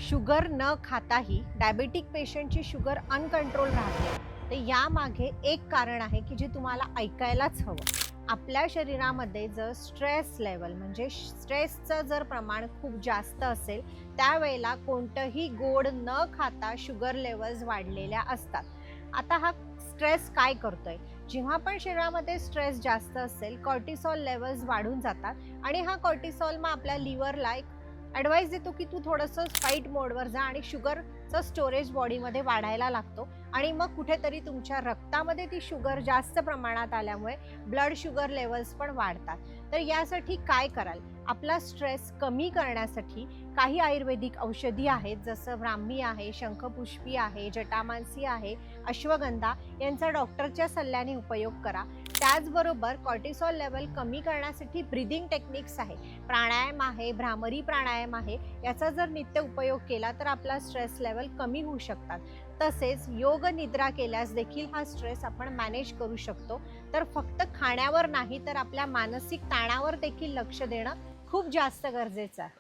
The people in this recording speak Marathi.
शुगर न खाताही डायबेटिक पेशंटची शुगर अनकंट्रोल राहते. तर यामागे एक कारण आहे की जे तुम्हाला ऐकायलाच हवं. आपल्या शरीरामध्ये जर स्ट्रेस लेवल म्हणजे स्ट्रेसचं जर प्रमाण खूप जास्त असेल, त्यावेळेला कोणतंही गोड न खाता शुगर लेवल्स वाढलेल्या असतात. आता हा स्ट्रेस काय करतोय? जेव्हा पण शरीरामध्ये स्ट्रेस जास्त असेल, कॉर्टिसॉल लेवल्स वाढून जातात आणि हा कॉर्टिसॉल मग आपल्या लिव्हरला एक ॲडवाइस देतो की तू थोडंसं फाईट मोडवर जा आणि शुगरचं स्टोरेज बॉडीमध्ये वाढायला लागतो आणि मग कुठेतरी तुमच्या रक्तामध्ये ती शुगर जास्त प्रमाणात आल्यामुळे ब्लड शुगर लेवल्स पण वाढतात. तर यासाठी काय कराल? आपला स्ट्रेस कमी करण्यासाठी काही आयुर्वेदिक औषधी आहेत, जसं ब्राह्मी आहे, शंखपुष्पी आहे, जटामांसी आहे, अश्वगंधा यांचा डॉक्टरच्या सल्ल्याने उपयोग करा. त्याचबरोबर कॉर्टिसॉल लेवल कमी करण्यासाठी ब्रीदिंग टेक्निक्स आहे, प्राणायाम आहे, भ्रामरी प्राणायाम आहे. याचा जर नित्य उपयोग केला तर आपला स्ट्रेस लेवल कमी होऊ शकतात. तसेच योग निद्रा केल्यास देखील हा स्ट्रेस आपण मॅनेज करू शकतो. तर फक्त खाण्यावर नाही तर आपल्या मानसिक ताणावर देखील लक्ष देणं खूप जास्त गरजेचं आहे.